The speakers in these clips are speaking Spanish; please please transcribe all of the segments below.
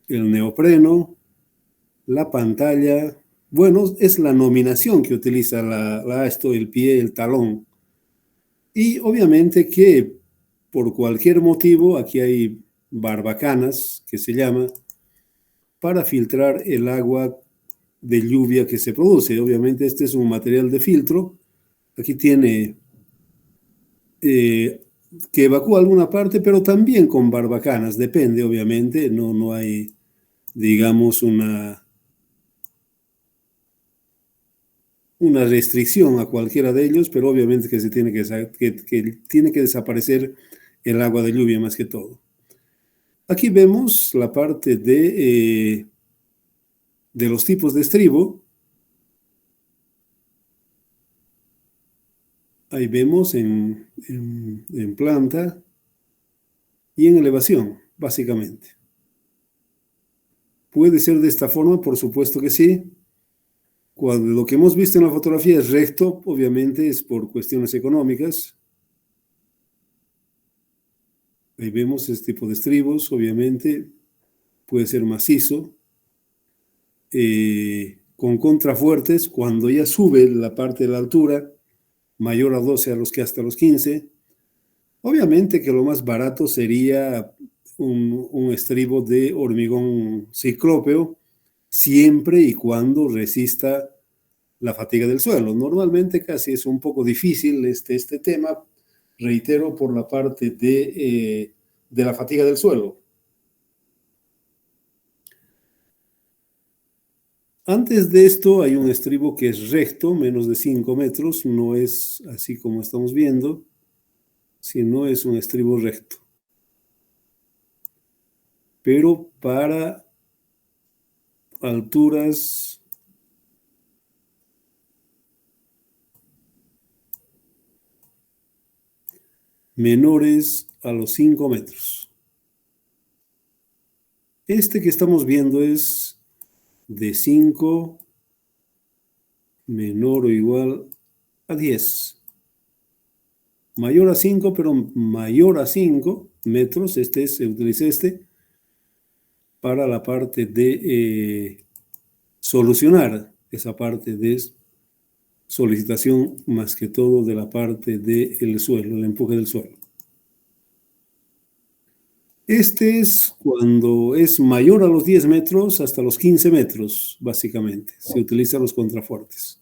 el neopreno, la pantalla. Bueno, es la nominación que utiliza el pie, el talón. Y obviamente que por cualquier motivo, aquí hay barbacanas, que se llama, para filtrar el agua de lluvia que se produce. Obviamente este es un material de filtro. Aquí tiene eh, que evacúa alguna parte, pero también con barbacanas. Depende, obviamente. No hay, digamos, una restricción a cualquiera de ellos, pero obviamente que se tiene que tiene que desaparecer el agua de lluvia más que todo. Aquí vemos la parte de los tipos de estribo. Ahí vemos en planta y en elevación, básicamente. ¿Puede ser de esta forma? Por supuesto que sí. Cuando lo que hemos visto en la fotografía es recto, obviamente es por cuestiones económicas. Ahí vemos este tipo de estribos, obviamente puede ser macizo, con contrafuertes, cuando ya sube la parte de la altura, mayor a 12 a los que hasta los 15. Obviamente que lo más barato sería un estribo de hormigón ciclópeo, siempre y cuando resista la fatiga del suelo. Normalmente casi es un poco difícil este tema, reitero, por la parte de la fatiga del suelo. Antes de esto hay un estribo que es recto, menos de 5 metros, no es así como estamos viendo, sino es un estribo recto. Pero para alturas menores a los 5 metros. Este que estamos viendo es de 5 menor o igual a 10. Mayor a 5, pero mayor a 5 metros. Se utiliza para la parte de solucionar esa parte de solicitación, más que todo de la parte del suelo, el empuje del suelo. Este es cuando es mayor a los 10 metros hasta los 15 metros, básicamente. Se utilizan los contrafuertes.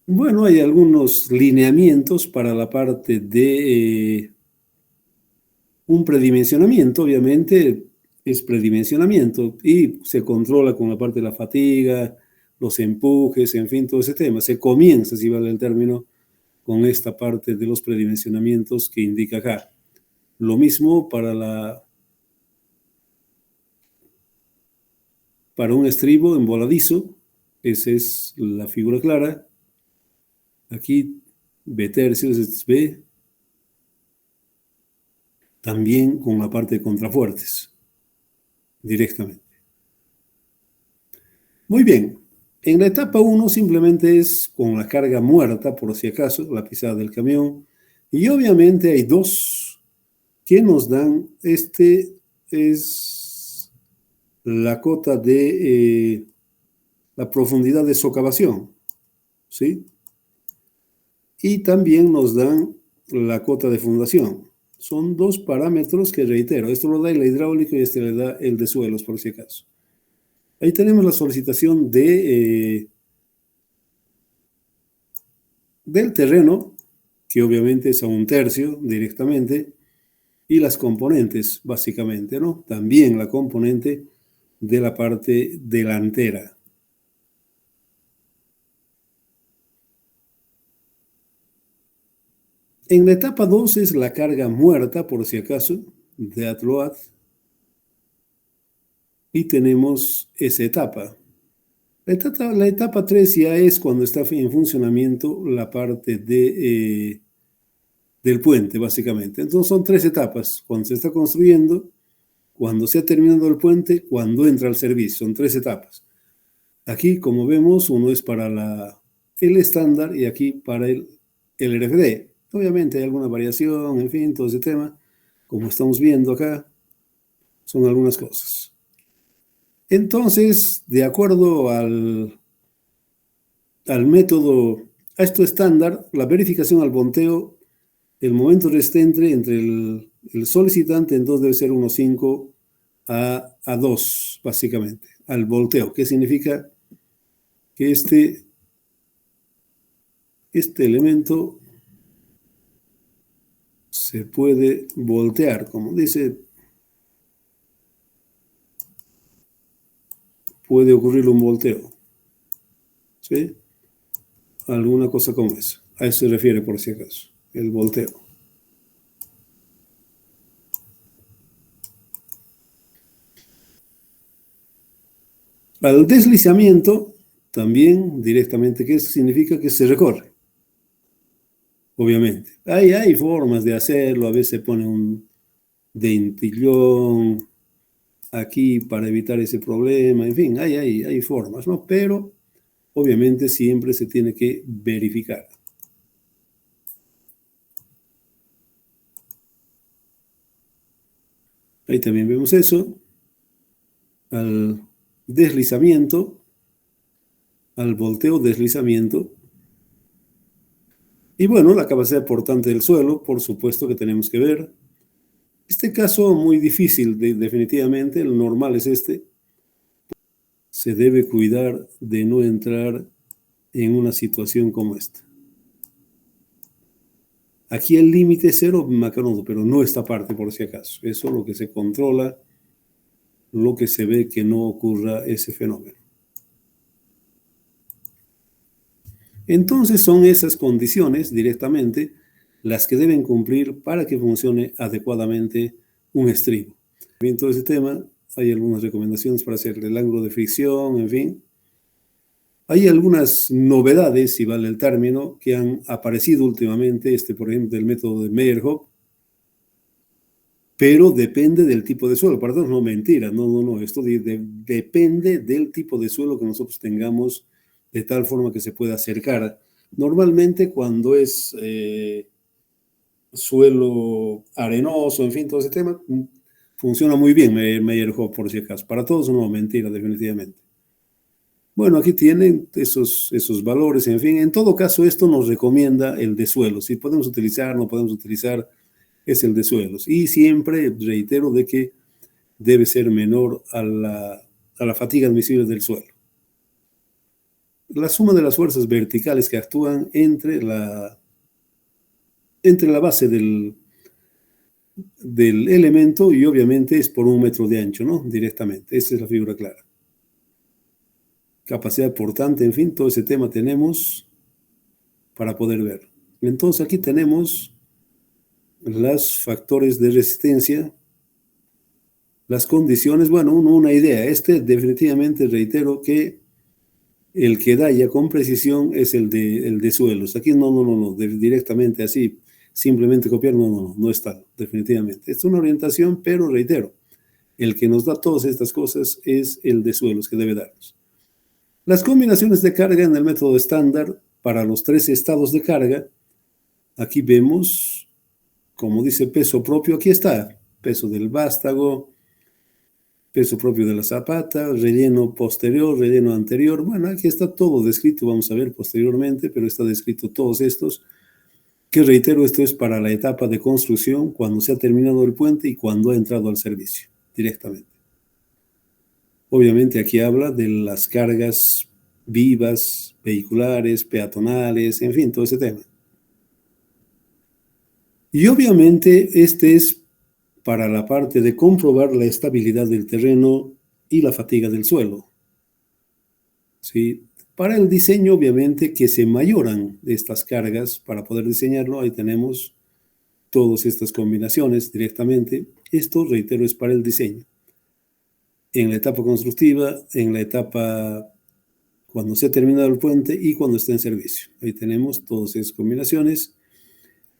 Bueno, hay algunos lineamientos para la parte de un predimensionamiento, obviamente es predimensionamiento y se controla con la parte de la fatiga, los empujes, en fin, todo ese tema. Se comienza, si vale el término, con esta parte de los predimensionamientos que indica acá. Lo mismo para un estribo en voladizo, esa es la figura clara. Aquí B tercios, este es B, también con la parte de contrafuertes, directamente. Muy bien, en la etapa 1 simplemente es con la carga muerta, por si acaso, la pisada del camión. Y obviamente hay dos que nos dan, es la cota de la profundidad de socavación, ¿sí? Y también nos dan la cota de fundación. Son dos parámetros que reitero, esto lo da el hidráulico y este le da el de suelos, por si acaso. Ahí tenemos la solicitación del terreno, que obviamente es a 1/3 directamente, y las componentes, básicamente, ¿no? También la componente de la parte delantera. En la etapa 2 es la carga muerta, por si acaso, de Atload, y tenemos esa etapa. La etapa 3 ya es cuando está en funcionamiento la parte del puente, básicamente. Entonces son 3 etapas, cuando se está construyendo, cuando se ha terminado el puente, cuando entra al servicio. Son 3 etapas. Aquí, como vemos, uno es para el estándar y aquí para el RFD. Obviamente hay alguna variación, en fin, todo ese tema, como estamos viendo acá. Son algunas cosas. Entonces, de acuerdo al método, a esto estándar, la verificación al volteo, el momento restante entre el solicitante entonces debe ser 1,5 a 2, básicamente, al volteo, que significa que este elemento se puede voltear, como dice, puede ocurrir un volteo, ¿sí? Alguna cosa como eso. A eso se refiere, por si acaso, el volteo. Al deslizamiento, también directamente, ¿qué significa? Que se recorre, obviamente. Hay formas de hacerlo, a veces pone un dentillón aquí para evitar ese problema, en fin, hay formas, ¿no? Pero obviamente siempre se tiene que verificar. Ahí también vemos eso. Al deslizamiento, al volteo, deslizamiento. Y bueno, la capacidad portante del suelo, por supuesto que tenemos que ver. Este caso muy difícil, definitivamente, el normal es este. Se debe cuidar de no entrar en una situación como esta. Aquí el límite es 0, Macarondo, pero no esta parte por si acaso. Eso es lo que se controla, lo que se ve que no ocurra ese fenómeno. Entonces son esas condiciones directamente las que deben cumplir para que funcione adecuadamente un estribo. En todo ese tema hay algunas recomendaciones para hacer el ángulo de fricción, en fin. Hay algunas novedades, si vale el término, que han aparecido últimamente, por ejemplo, el método de Meyerhoff, pero depende del tipo de suelo. Perdón, no, mentira, no, esto depende del tipo de suelo que nosotros tengamos, de tal forma que se pueda acercar. Normalmente cuando es suelo arenoso, en fin, todo ese tema, funciona muy bien Meyerhoff, por si acaso. Para todos no, mentira, definitivamente. Bueno, aquí tienen esos valores, en fin. En todo caso, esto nos recomienda el de suelos. Si podemos utilizar, no podemos utilizar, es el de suelos. Y siempre reitero de que debe ser menor a la fatiga admisible del suelo. La suma de las fuerzas verticales que actúan entre la base del elemento y obviamente es por 1 metro de ancho, ¿no? Directamente. Esa es la figura clara. Capacidad portante, en fin, todo ese tema tenemos para poder ver. Entonces aquí tenemos los factores de resistencia, las condiciones, bueno, una idea. Definitivamente reitero que el que da ya con precisión es el de suelos. Aquí no, directamente así, simplemente copiar, no está, definitivamente. Es una orientación, pero reitero, el que nos da todas estas cosas es el de suelos que debe darnos. Las combinaciones de carga en el método estándar para los 3 estados de carga, aquí vemos, como dice peso propio, aquí está, peso del vástago, peso propio de la zapata, relleno posterior, relleno anterior. Bueno, aquí está todo descrito, vamos a ver posteriormente, pero está descrito todos estos, que reitero, esto es para la etapa de construcción, cuando se ha terminado el puente y cuando ha entrado al servicio, directamente. Obviamente aquí habla de las cargas vivas, vehiculares, peatonales, en fin, todo ese tema. Y obviamente este es para la parte de comprobar la estabilidad del terreno y la fatiga del suelo. ¿Sí? Para el diseño, obviamente, que se mayoran de estas cargas para poder diseñarlo, ahí tenemos todas estas combinaciones directamente. Esto, reitero, es para el diseño. En la etapa constructiva, en la etapa cuando se ha terminado el puente y cuando está en servicio. Ahí tenemos todas esas combinaciones.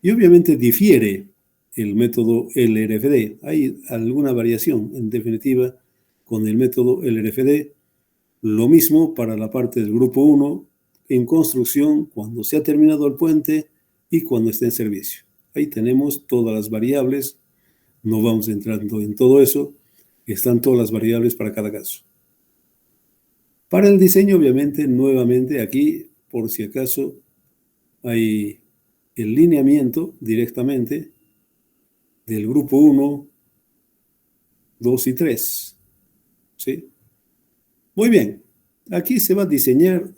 Y obviamente difiere el método LRFD. Hay alguna variación, en definitiva, con el método LRFD. Lo mismo para la parte del grupo 1 en construcción, cuando se ha terminado el puente y cuando está en servicio. Ahí tenemos todas las variables. No vamos entrando en todo eso, Están todas las variables para cada caso. Para el diseño, obviamente, nuevamente aquí, por si acaso, hay el lineamiento directamente del grupo 1, 2 y 3. ¿Sí? Muy bien. Aquí se va a diseñar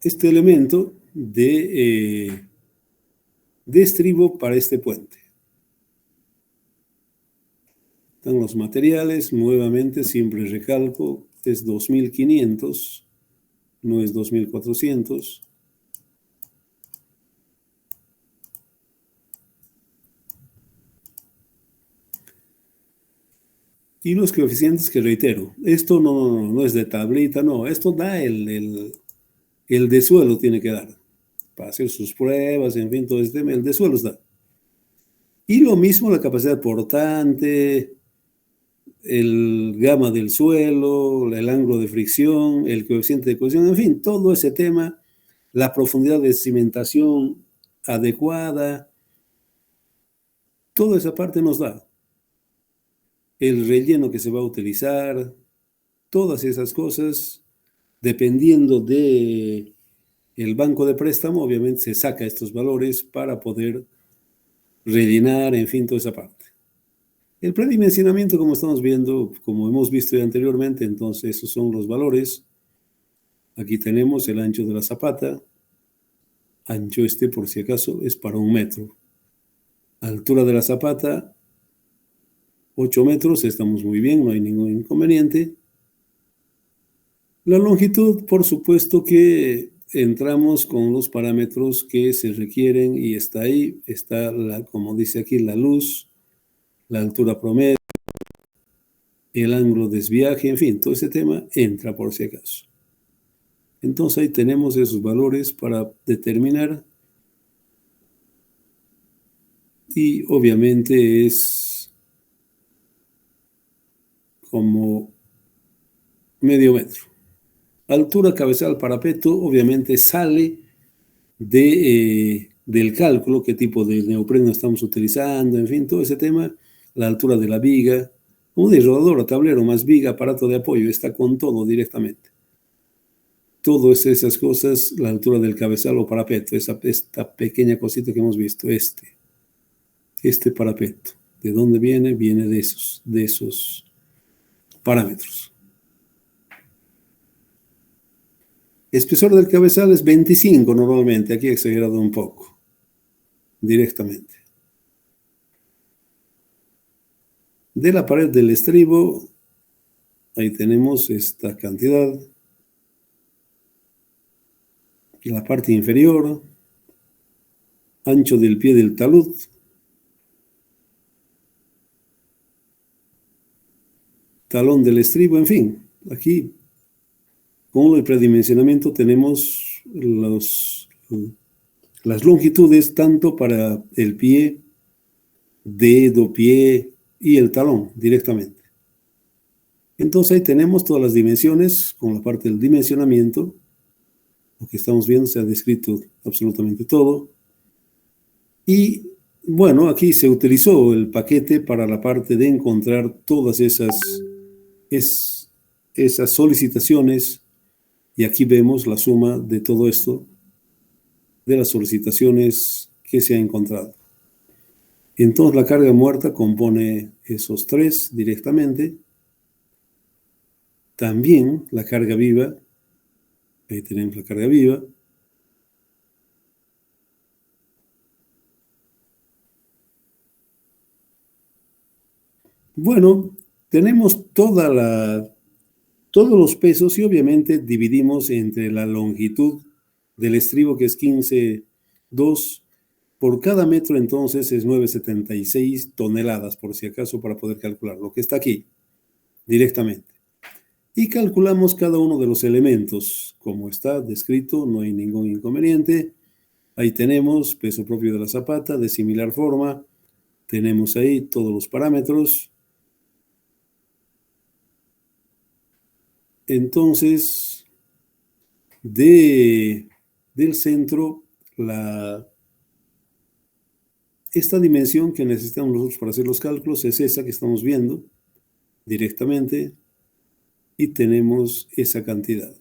este elemento de estribo para este puente. Están los materiales, nuevamente siempre recalco, es 2500, no es 2400. Y los coeficientes que reitero, esto no es de tablita, no, esto da el de suelo tiene que dar, para hacer sus pruebas, en fin, todo este tema, el de suelo da. Y lo mismo la capacidad portante, el gamma del suelo, el ángulo de fricción, el coeficiente de cohesión, en fin, todo ese tema, la profundidad de cimentación adecuada, toda esa parte nos da. El relleno que se va a utilizar, todas esas cosas, dependiendo de el banco de préstamo, obviamente se saca estos valores para poder rellenar, en fin, toda esa parte. El predimensionamiento, como estamos viendo, como hemos visto ya anteriormente, entonces esos son los valores. Aquí tenemos el ancho de la zapata. Ancho este, por si acaso, es para 1 metro. Altura de la zapata, 8 metros, estamos muy bien, no hay ningún inconveniente. La longitud, por supuesto que entramos con los parámetros que se requieren y está ahí, está, como dice aquí, la luz, la altura promedio, el ángulo de desviaje, en fin, todo ese tema entra por si acaso. Entonces ahí tenemos esos valores para determinar y obviamente es como medio metro. Altura cabezal parapeto obviamente sale del cálculo, qué tipo de neopreno estamos utilizando, en fin, todo ese tema, la altura de la viga, como de rodador, tablero más viga, aparato de apoyo, está con todo directamente. Todas esas cosas, la altura del cabezal o parapeto, esta pequeña cosita que hemos visto, este parapeto. ¿De dónde viene? Viene de esos parámetros. Espesor del cabezal es 25 normalmente, aquí he exagerado un poco, directamente. De la pared del estribo, ahí tenemos esta cantidad. En la parte inferior, ancho del pie del talud, talón del estribo, en fin, aquí con el predimensionamiento tenemos las longitudes tanto para el pie, dedo, pie y el talón directamente. Entonces ahí tenemos todas las dimensiones con la parte del dimensionamiento. Lo que estamos viendo se ha descrito absolutamente todo. Y bueno, aquí se utilizó el paquete para la parte de encontrar todas esas solicitaciones. Y aquí vemos la suma de todo esto, de las solicitaciones que se ha encontrado. Entonces la carga muerta compone esos 3 directamente. También la carga viva, ahí tenemos la carga viva. Bueno, tenemos todos los pesos y obviamente dividimos entre la longitud del estribo que es 15,2. Por cada metro entonces es 9,76 toneladas, por si acaso, para poder calcular lo que está aquí directamente. Y calculamos cada uno de los elementos, como está descrito, no hay ningún inconveniente. Ahí tenemos peso propio de la zapata, de similar forma. Tenemos ahí todos los parámetros. Entonces, del centro, Esta dimensión que necesitamos nosotros para hacer los cálculos es esa que estamos viendo directamente y tenemos esa cantidad.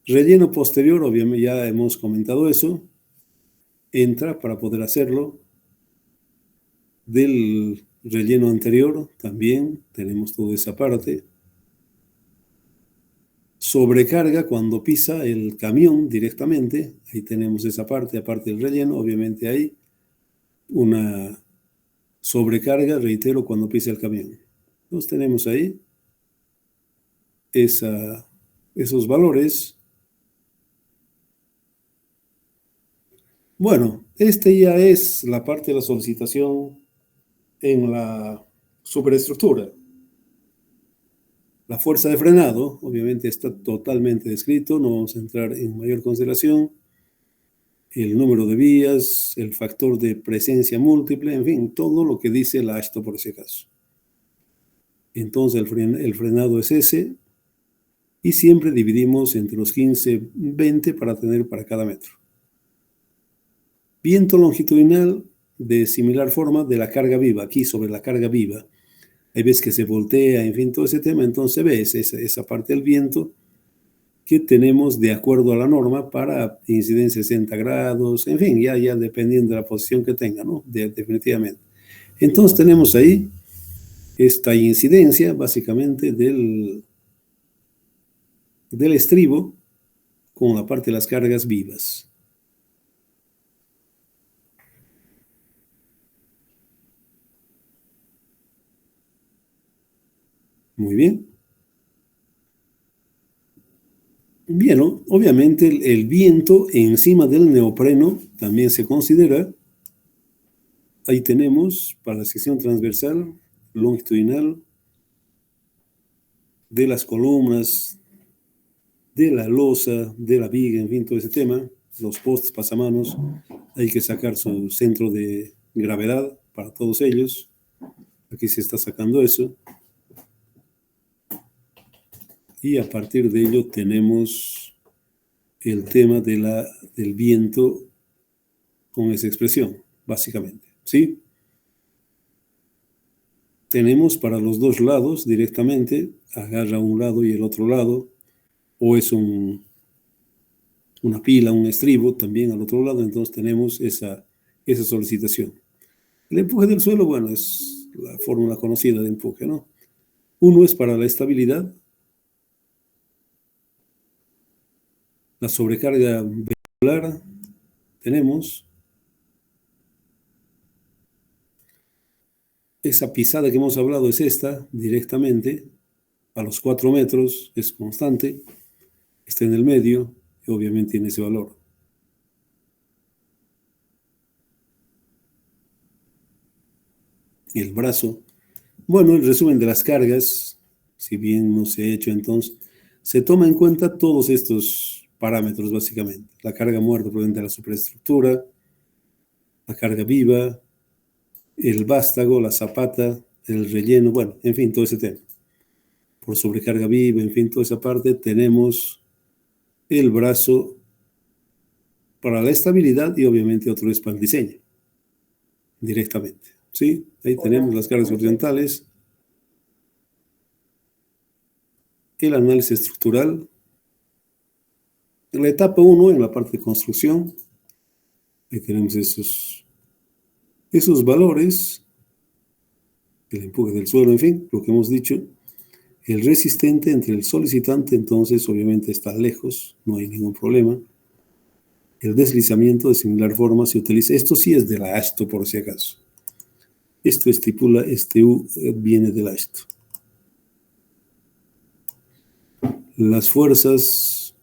Relleno posterior, obviamente ya hemos comentado eso, entra para poder hacerlo. Del relleno anterior también tenemos toda esa parte. Sobrecarga cuando pisa el camión directamente, ahí tenemos esa parte, aparte del relleno, obviamente hay una sobrecarga, reitero, cuando pisa el camión. Entonces tenemos ahí esos valores. Bueno, este ya es la parte de la solicitación en la superestructura. La fuerza de frenado, obviamente, está totalmente descrito, no vamos a entrar en mayor consideración. El número de vías, el factor de presencia múltiple, en fin, todo lo que dice la ASHTO por si acaso. Entonces el frenado es ese y siempre dividimos entre los 15, 20 para tener para cada metro. Viento longitudinal de similar forma de la carga viva, aquí sobre la carga viva. Hay veces que se voltea, en fin, todo ese tema, entonces ves esa parte del viento que tenemos de acuerdo a la norma para incidencia 60 grados, en fin, ya dependiendo de la posición que tenga, ¿no? Definitivamente. Entonces tenemos ahí esta incidencia básicamente del estribo con la parte de las cargas vivas. Muy bien. Bien, ¿no? Obviamente el viento encima del neopreno también se considera. Ahí tenemos para la sección transversal, longitudinal, de las columnas, de la losa, de la viga, en fin, todo ese tema, los postes, pasamanos, hay que sacar su centro de gravedad para todos ellos. Aquí se está sacando eso. Y a partir de ello tenemos el tema del viento con esa expresión, básicamente, ¿sí? Tenemos para los dos lados directamente, agarra un lado y el otro lado, o es una pila, un estribo también al otro lado, entonces tenemos esa solicitación. El empuje del suelo, bueno, es la fórmula conocida de empuje, ¿no? Uno es para la estabilidad, la sobrecarga vehicular, tenemos esa pisada que hemos hablado, es esta, directamente, a los 4 metros, es constante, está en el medio, y obviamente tiene ese valor. El brazo, bueno, el resumen de las cargas, si bien no se ha hecho entonces, se toma en cuenta todos estos parámetros básicamente. La carga muerta proveniente de la superestructura, la carga viva, el vástago, la zapata, el relleno, bueno, en fin, todo ese tema. Por sobrecarga viva, en fin, toda esa parte, tenemos el brazo para la estabilidad y obviamente otro es para el diseño, directamente. ¿Sí? Ahí tenemos las cargas horizontales, el análisis estructural, en la etapa 1, en la parte de construcción, ahí tenemos esos valores, el empuje del suelo, en fin, lo que hemos dicho. El resistente entre el solicitante, entonces obviamente está lejos, no hay ningún problema. El deslizamiento de similar forma se utiliza, esto sí es de la ASHTO por si acaso. Esto estipula, este U viene del ASHTO. Las fuerzas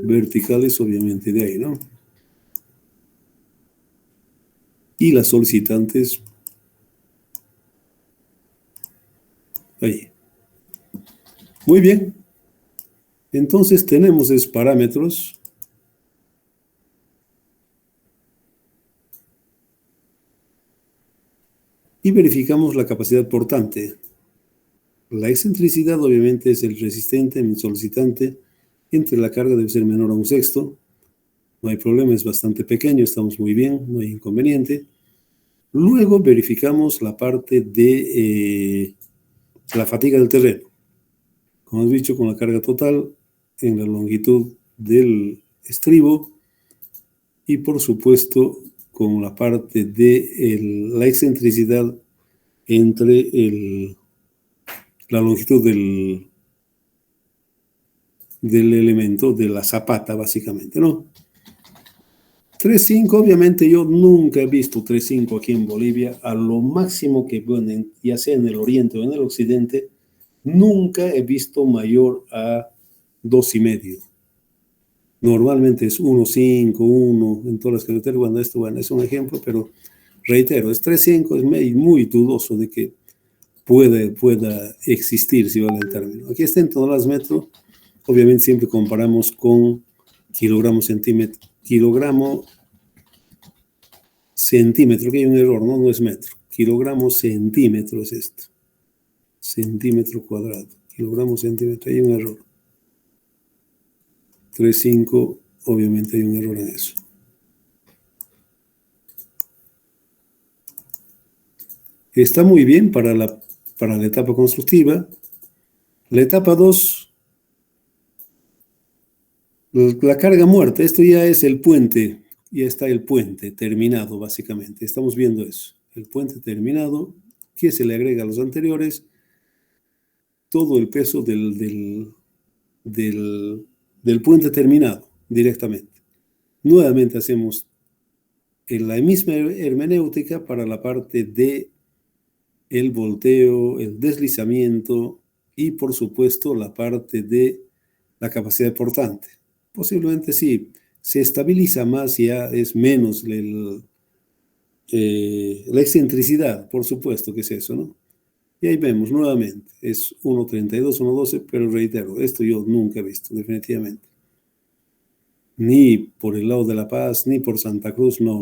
verticales obviamente de ahí, ¿no? Y las solicitantes ahí. Muy bien. Entonces tenemos esos parámetros. Y verificamos la capacidad portante. La excentricidad obviamente es el resistente en el solicitante. Entre la carga debe ser menor a 1/6. no hay problema, es bastante pequeño, estamos muy bien, no hay inconveniente. Luego verificamos la parte de la fatiga del terreno. Como hemos dicho, con la carga total en la longitud del estribo y por supuesto con la parte de la excentricidad entre la longitud del elemento, de la zapata básicamente, ¿no? 3.5, obviamente yo nunca he visto 3.5 aquí en Bolivia, a lo máximo que, bueno, ya sea en el oriente o en el occidente, nunca he visto mayor a 2.5. Normalmente es 1.5, 1 en todas las carreteras. Bueno, esto bueno, es un ejemplo, pero reitero, es 3.5, es muy dudoso de que pueda existir, si vale el término. Aquí está en toneladas metro, obviamente siempre comparamos con kilogramo centímetro, kilogramo centímetro, que hay un error, no es metro, kilogramo centímetro es esto, centímetro cuadrado, kilogramo centímetro, hay un error. 3.5, obviamente hay un error en eso. Está muy bien para la etapa constructiva. La etapa 2, la carga muerta, esto ya es el puente, ya está el puente terminado básicamente, estamos viendo eso, el puente terminado, que se le agrega a los anteriores, todo el peso del puente terminado directamente. Nuevamente hacemos la misma hermenéutica para la parte de el volteo, el deslizamiento y por supuesto la parte de la capacidad portante. Posiblemente sí, se estabiliza más, ya es menos la excentricidad, por supuesto que es eso, ¿no? Y ahí vemos nuevamente, es 1.32, 1.12, pero reitero, esto yo nunca he visto, definitivamente. Ni por el lado de La Paz, ni por Santa Cruz, no.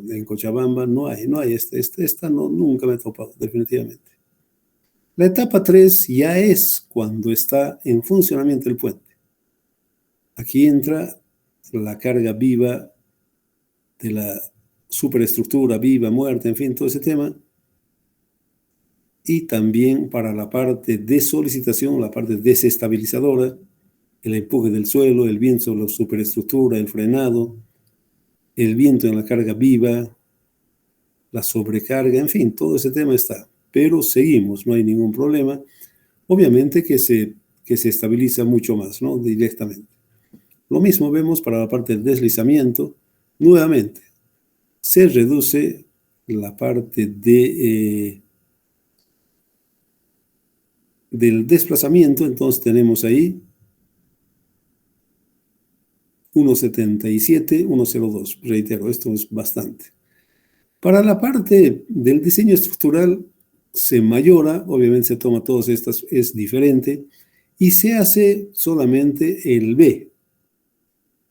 En Cochabamba no hay esta no, nunca me he topado, definitivamente. La etapa 3 ya es cuando está en funcionamiento el puente. Aquí entra la carga viva de la superestructura, viva, muerta, en fin, todo ese tema. Y también para la parte de solicitación, la parte desestabilizadora, el empuje del suelo, el viento sobre la superestructura, el frenado, el viento en la carga viva, la sobrecarga, en fin, todo ese tema está. Pero seguimos, no hay ningún problema. Obviamente que se estabiliza mucho más, ¿no? Directamente. Lo mismo vemos para la parte del deslizamiento. Nuevamente, se reduce la parte del desplazamiento, entonces tenemos ahí 1.77, 1.02. Reitero, esto es bastante. Para la parte del diseño estructural se mayora, obviamente se toma todas estas, es diferente, y se hace solamente el B.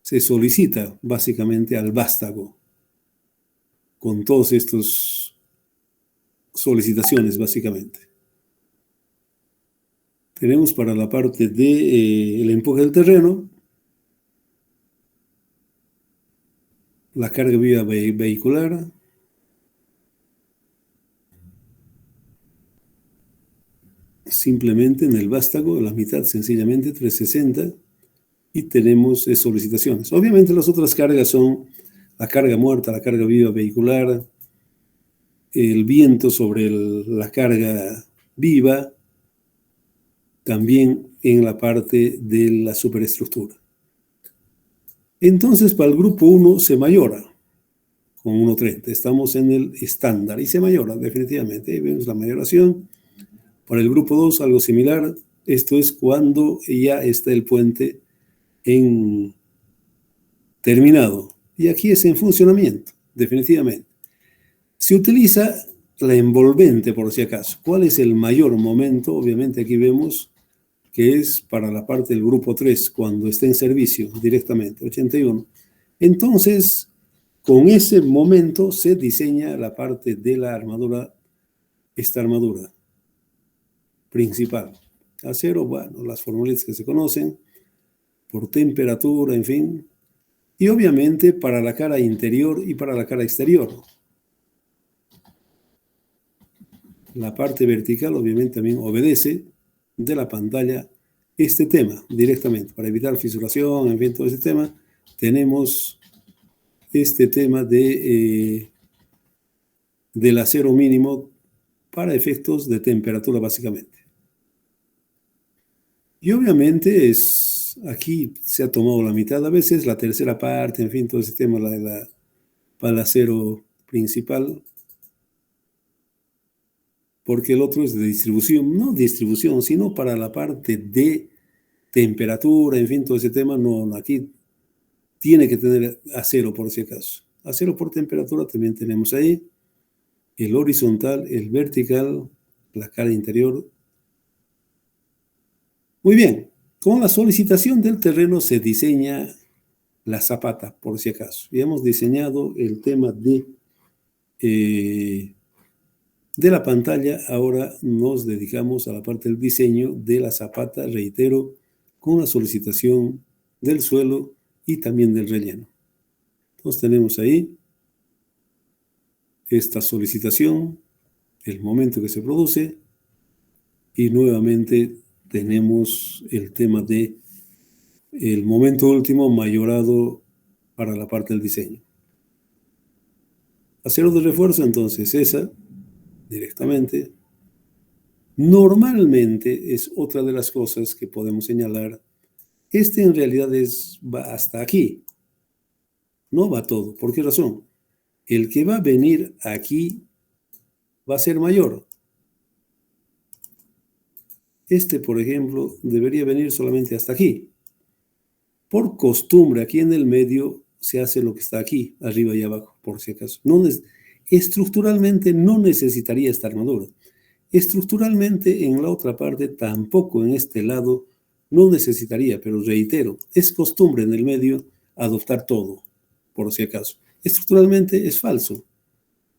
Se solicita básicamente al vástago con todas estas solicitaciones básicamente. Tenemos para la parte del empuje del terreno, la carga viva vehicular, simplemente en el vástago, la mitad sencillamente 360, y tenemos solicitaciones. Obviamente las otras cargas son la carga muerta, la carga viva vehicular, el viento sobre la carga viva, también en la parte de la superestructura. Entonces, para el grupo 1 se mayora con 1.30. Estamos en el estándar y se mayora definitivamente. Ahí vemos la mayoración. Para el grupo 2, algo similar. Esto es cuando ya está el puente terminado. Y aquí es en funcionamiento, definitivamente. Se utiliza la envolvente, por si acaso. ¿Cuál es el mayor momento? Obviamente aquí vemos que es para la parte del grupo 3, cuando está en servicio directamente, 81. Entonces, con ese momento se diseña la parte de la armadura, esta armadura principal. Acero, bueno, las formulitas que se conocen, por temperatura, en fin, Y obviamente para la cara interior y para la cara exterior. La parte vertical obviamente también obedece de la pantalla este tema directamente. Para evitar fisuración, en fin, todo ese tema, tenemos este tema del acero mínimo para efectos de temperatura básicamente. Y obviamente aquí se ha tomado la mitad, a veces la tercera parte, en fin, todo ese tema para el acero principal, porque el otro es de distribución, no distribución, sino para la parte de temperatura, en fin, todo ese tema, no, aquí tiene que tener acero por si acaso. Acero por temperatura también tenemos ahí, el horizontal, el vertical, la cara interior. Muy bien, con la solicitación del terreno se diseña la zapata, por si acaso. Y hemos diseñado el tema de la pantalla. Ahora nos dedicamos a la parte del diseño de la zapata, reitero, con la solicitación del suelo y también del relleno. Entonces tenemos ahí esta solicitación, el momento que se produce, y nuevamente tenemos el tema de el momento último mayorado para la parte del diseño. Acero de refuerzo, entonces esa directamente. Normalmente es otra de las cosas que podemos señalar. Este en realidad va hasta aquí, no va todo. ¿Por qué razón? El que va a venir aquí va a ser mayor. Este, por ejemplo, debería venir solamente hasta aquí. Por costumbre, aquí en el medio se hace lo que está aquí, arriba y abajo, por si acaso. Estructuralmente no necesitaría esta armadura. Estructuralmente en la otra parte, tampoco en este lado, no necesitaría, pero reitero, es costumbre en el medio adoptar todo, por si acaso. Estructuralmente es falso,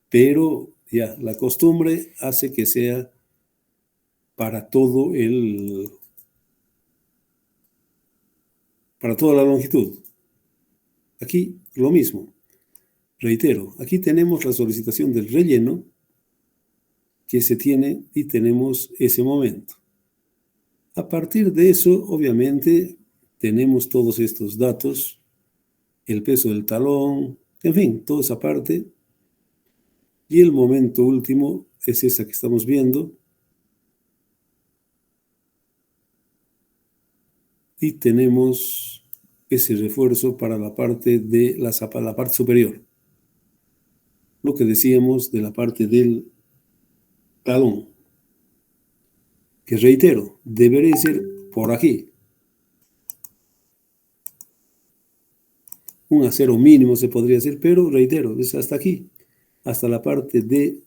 pero ya, la costumbre hace que sea para para toda la longitud. Aquí lo mismo. Reitero, aquí tenemos la solicitación del relleno que se tiene y tenemos ese momento. A partir de eso, obviamente, tenemos todos estos datos, el peso del talón, en fin, toda esa parte. Y el momento último es esa que estamos viendo. Y tenemos ese refuerzo para la parte de la parte superior. Lo que decíamos de la parte del talón, que reitero, debería ser por aquí. Un acero mínimo se podría hacer, pero reitero, es hasta aquí, hasta la parte de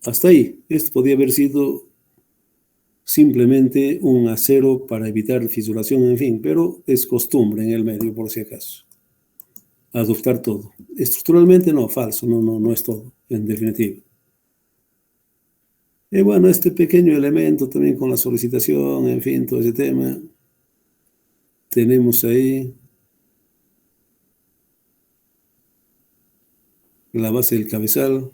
hasta ahí. Esto podría haber sido simplemente un acero para evitar fisuración, en fin, pero es costumbre en el medio, por si acaso. Adoptar todo. Estructuralmente no, falso, no es todo, en definitiva. Y bueno, este pequeño elemento también con la solicitación, en fin, todo ese tema. Tenemos ahí la base del cabezal,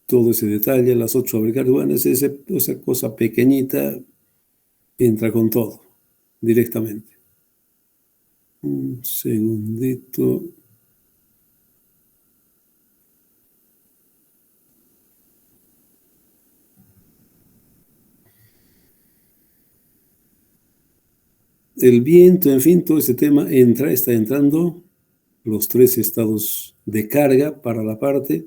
todo ese detalle, las 8 fabricantes, bueno, esa cosa pequeñita entra con todo, directamente. Un segundito. El viento, en fin, todo ese tema está entrando los 3 estados de carga para la parte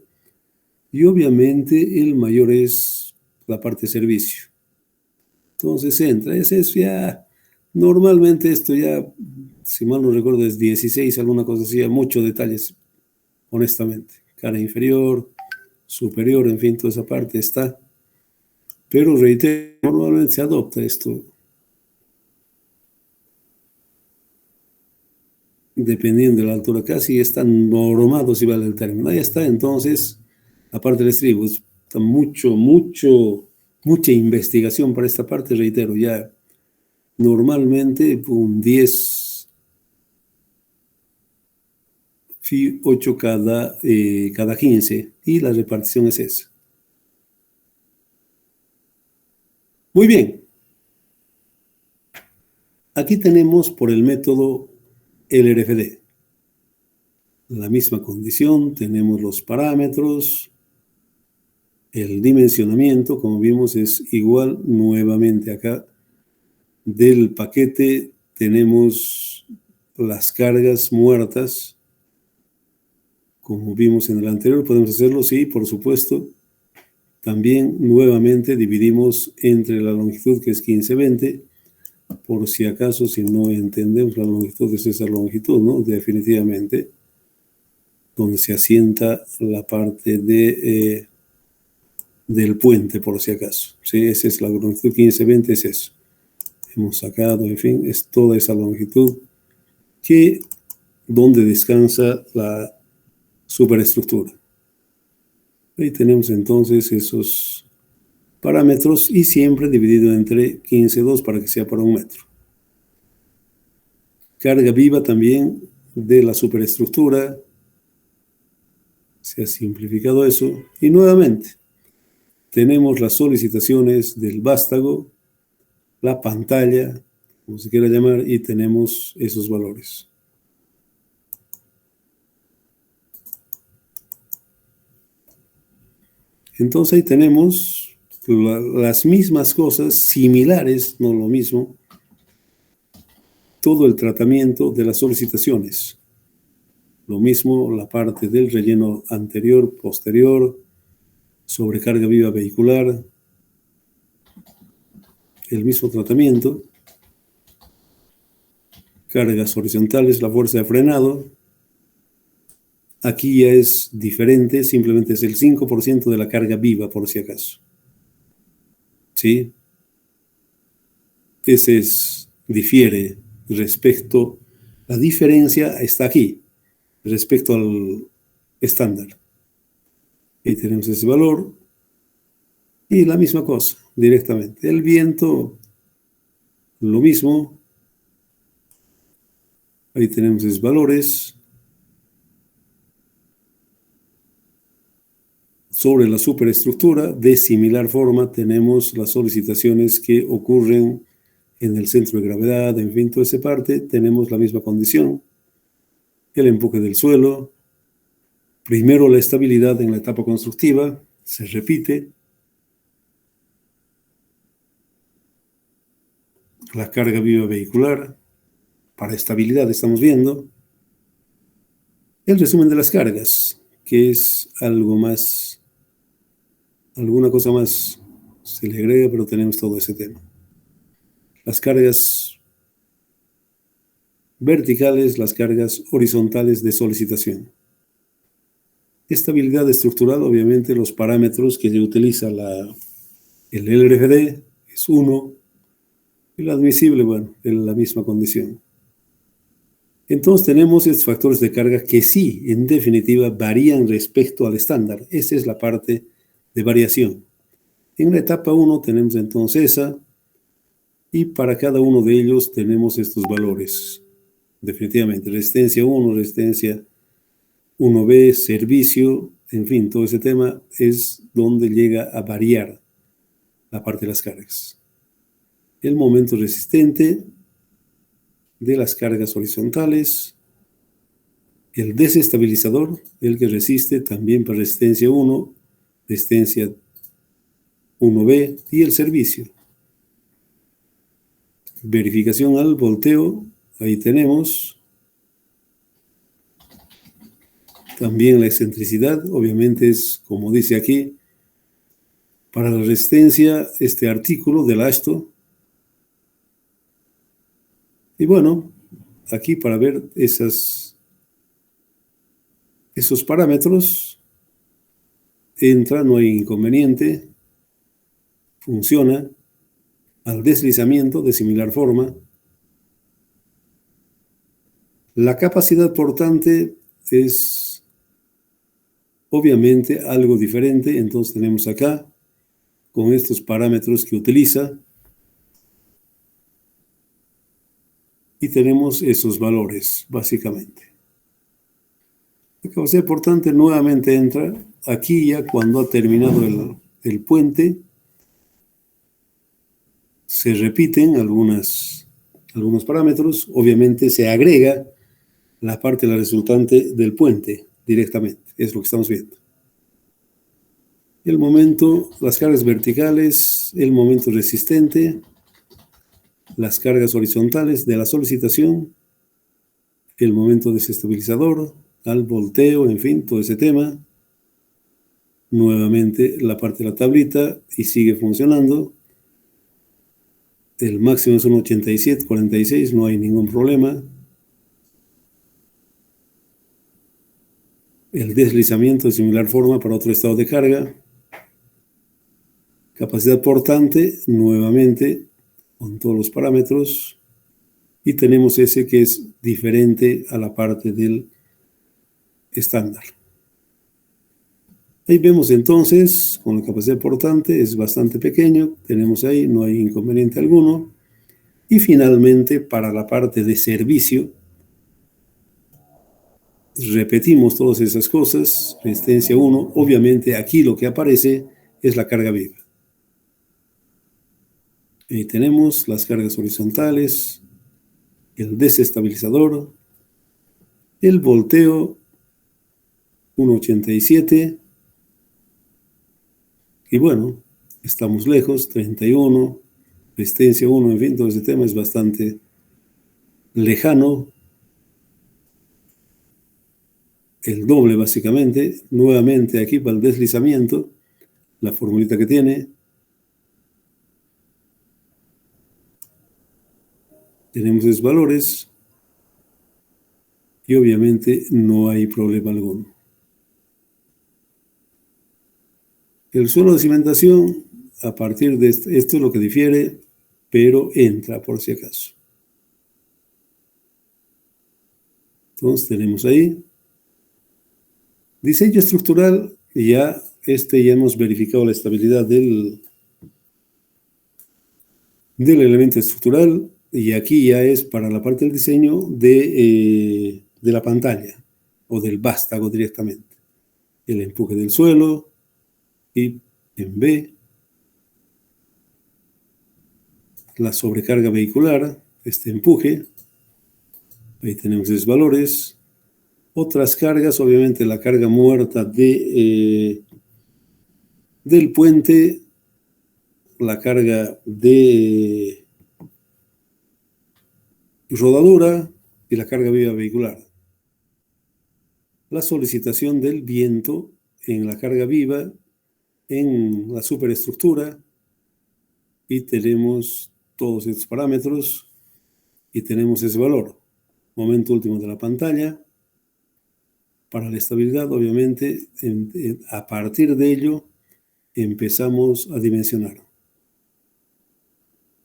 y obviamente el mayor es la parte de servicio. Entonces entra, es eso ya, normalmente esto ya, si mal no recuerdo, es 16, alguna cosa así, muchos detalles, honestamente. Cara inferior, superior, en fin, toda esa parte está. Pero reitero, normalmente se adopta esto, dependiendo de la altura, casi está normado, si vale el término. Ahí está, entonces, la parte del estribo está mucho mucha investigación para esta parte, reitero, ya normalmente un 10, 8 cada 15, y la repartición es esa. Muy bien, aquí tenemos por el método LRFD. La misma condición, tenemos los parámetros, el dimensionamiento, como vimos, es igual nuevamente acá. Del paquete tenemos las cargas muertas, como vimos en el anterior. Podemos hacerlo, sí, por supuesto. También nuevamente dividimos entre la longitud, que es 15-20, por si acaso, si no entendemos la longitud, es esa longitud, ¿no? Definitivamente, donde se asienta la parte del puente, por si acaso. ¿Sí? Esa es la longitud 15-20, es eso. Hemos sacado, en fin, es toda esa longitud donde descansa la superestructura. Ahí tenemos entonces esos parámetros y siempre dividido entre 15,2 para que sea para 1 metro. Carga viva también de la superestructura. Se ha simplificado eso. Y nuevamente, tenemos las solicitaciones del vástago, la pantalla, como se quiera llamar, y tenemos esos valores. Entonces ahí tenemos las mismas cosas, similares, no lo mismo, todo el tratamiento de las solicitaciones. Lo mismo la parte del relleno anterior, posterior, sobrecarga viva vehicular, el mismo tratamiento, cargas horizontales, la fuerza de frenado. Aquí ya es diferente, simplemente es el 5% de la carga viva, por si acaso. ¿Sí? Difiere respecto, la diferencia está aquí, respecto al estándar. Ahí tenemos ese valor y la misma cosa, directamente. El viento, lo mismo. Ahí tenemos esos valores. Sobre la superestructura, de similar forma, tenemos las solicitaciones que ocurren en el centro de gravedad, en fin, toda esa parte. Tenemos la misma condición. El empuje del suelo. Primero la estabilidad en la etapa constructiva, se repite. La carga viva vehicular, para estabilidad estamos viendo. El resumen de las cargas, que es algo más, alguna cosa más se le agrega, pero tenemos todo ese tema. Las cargas verticales, las cargas horizontales de solicitación. Estabilidad estructural, obviamente los parámetros que se utiliza el LRFD es 1, y el admisible, bueno, en la misma condición. Entonces tenemos estos factores de carga que sí, en definitiva, varían respecto al estándar. Esa es la parte de variación. En la etapa 1 tenemos entonces esa, y para cada uno de ellos tenemos estos valores. Definitivamente, resistencia 1, resistencia 1B, servicio, en fin, todo ese tema es donde llega a variar la parte de las cargas. El momento resistente de las cargas horizontales, el desestabilizador, el que resiste también para resistencia 1, resistencia 1B y el servicio. Verificación al volteo, ahí tenemos. También la excentricidad, obviamente es, como dice aquí, para la resistencia, este artículo del ASTO. Y bueno, aquí para ver esos parámetros, entra, no hay inconveniente, funciona. Al deslizamiento, de similar forma. La capacidad portante es obviamente algo diferente, entonces tenemos acá con estos parámetros que utiliza y tenemos esos valores, básicamente. La capacidad portante nuevamente entra aquí ya cuando ha terminado el puente. Se repiten algunos parámetros, obviamente se agrega la parte de la resultante del puente directamente, es lo que estamos viendo. El momento, las cargas verticales, el momento resistente, las cargas horizontales de la solicitación, el momento desestabilizador, al volteo, en fin, todo ese tema. Nuevamente la parte de la tablita y sigue funcionando. El máximo es un 87,46, no hay ningún problema. El deslizamiento de similar forma para otro estado de carga. Capacidad portante, nuevamente, con todos los parámetros. Y tenemos ese que es diferente a la parte del estándar. Ahí vemos entonces, con la capacidad portante es bastante pequeño. Tenemos ahí, no hay inconveniente alguno. Y finalmente, para la parte de servicio, repetimos todas esas cosas, resistencia 1, obviamente aquí lo que aparece es la carga viva. Ahí tenemos las cargas horizontales, el desestabilizador, el volteo 1,87 y bueno, estamos lejos, 31, resistencia 1, en fin, todo ese tema es bastante lejano, el doble básicamente, nuevamente aquí para el deslizamiento, la formulita que tiene. Tenemos esos valores y obviamente no hay problema alguno. El suelo de cimentación, a partir de esto es lo que difiere, pero entra por si acaso. Entonces tenemos ahí. Diseño estructural, ya hemos verificado la estabilidad del elemento estructural y aquí ya es para la parte del diseño de la pantalla o del vástago directamente. El empuje del suelo y en B, la sobrecarga vehicular, este empuje, ahí tenemos esos valores. Otras cargas, obviamente la carga muerta del puente, la carga de rodadura y la carga viva vehicular. La solicitación del viento en la carga viva, en la superestructura, y tenemos todos estos parámetros y tenemos ese valor. Momento último de la pantalla. Para la estabilidad, obviamente, a partir de ello, empezamos a dimensionar.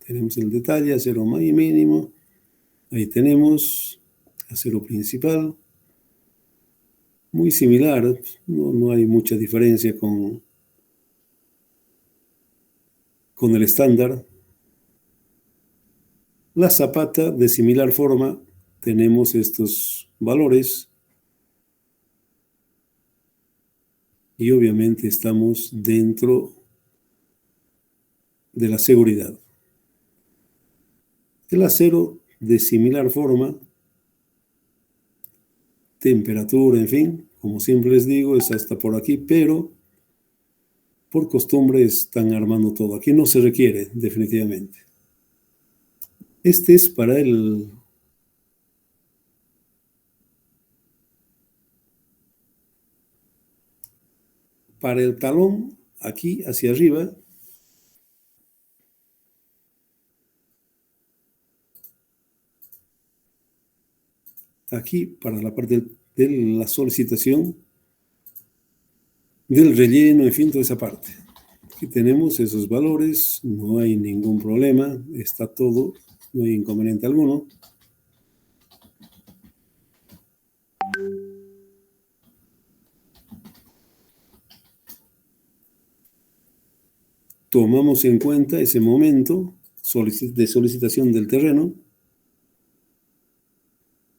Tenemos el detalle, acero mínimo. Ahí tenemos acero principal. Muy similar, no hay mucha diferencia con el estándar. La zapata de similar forma, tenemos estos valores. Y obviamente estamos dentro de la seguridad. El acero de similar forma, temperatura, en fin, como siempre les digo, es hasta por aquí, pero por costumbre están armando todo. Aquí no se requiere, definitivamente. Este es para el talón, aquí hacia arriba. Aquí para la parte de la solicitación, del relleno, en fin, toda esa parte. Aquí tenemos esos valores, no hay ningún problema, está todo, no hay inconveniente alguno. tomamos en cuenta ese momento de solicitación del terreno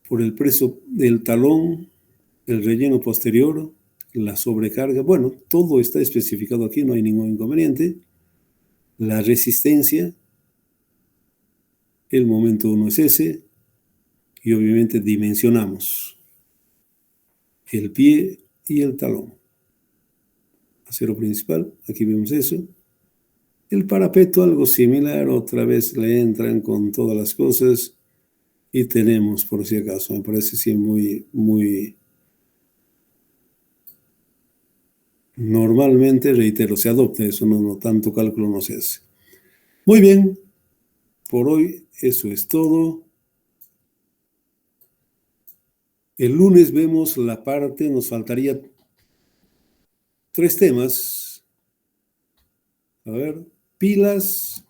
por el precio del talón, el relleno posterior, la sobrecarga. Bueno, todo está especificado aquí, no hay ningún inconveniente. La resistencia, el momento 1 es ese, y obviamente dimensionamos el pie y el talón. Acero principal, aquí vemos eso. El parapeto, algo similar, otra vez le entran con todas las cosas y tenemos, por si acaso, me parece sí muy normalmente, reitero, se adopta eso, no tanto cálculo no se hace. Muy bien, por hoy eso es todo. El lunes vemos la parte, nos faltaría 3 temas. A ver, pilas,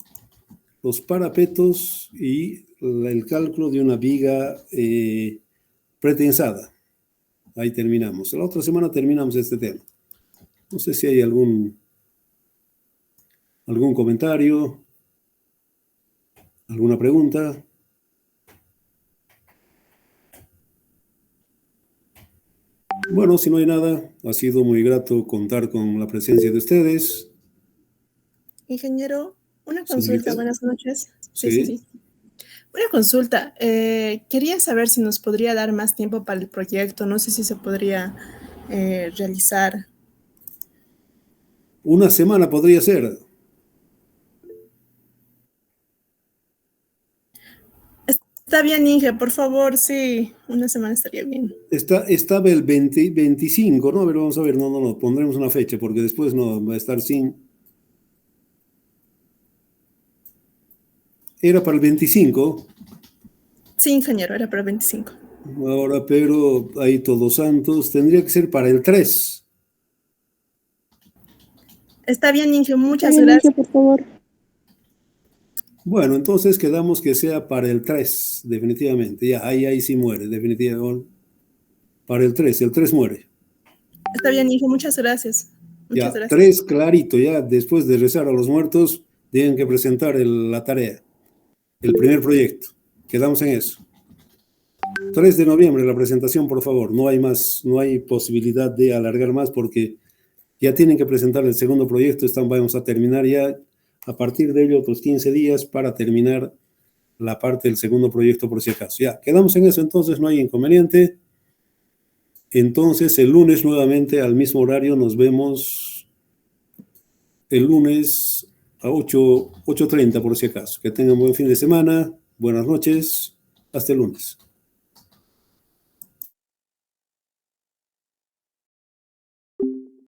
los parapetos y el cálculo de una viga pretensada. Ahí terminamos. La otra semana terminamos este tema. No sé si hay algún comentario, alguna pregunta. Bueno, si no hay nada, ha sido muy grato contar con la presencia de ustedes. Ingeniero, una Señorita. consulta, buenas noches. Sí. Sí. Una consulta, quería saber si nos podría dar más tiempo para el proyecto, no sé si se podría realizar. Una semana podría ser. Está bien, Inge, por favor, sí, una semana estaría bien. Estaba el 25, ¿no? A ver, vamos a ver, no, pondremos una fecha porque después no va a estar sin. Era para el 25. Sí, ingeniero, era para el 25. Ahora, pero ahí Todos Santos, tendría que ser para el 3. Está bien, Inge, muchas gracias. Inge, por favor. Bueno, entonces quedamos que sea para el 3, definitivamente. Ya, ahí sí muere, definitivamente. Para el 3 muere. Está bien, Inge, muchas gracias. Ya, 3 clarito, ya después de rezar a los muertos, tienen que presentar la tarea, el primer proyecto. Quedamos en eso. 3 de noviembre la presentación, por favor. No hay más, no hay posibilidad de alargar más porque ya tienen que presentar el segundo proyecto. Vamos a terminar ya a partir de ello otros 15 días para terminar la parte del segundo proyecto por si acaso. Ya, quedamos en eso, entonces no hay inconveniente. Entonces el lunes nuevamente al mismo horario nos vemos el lunes a 8:30 por si acaso. Que tengan buen fin de semana, buenas noches, hasta el lunes.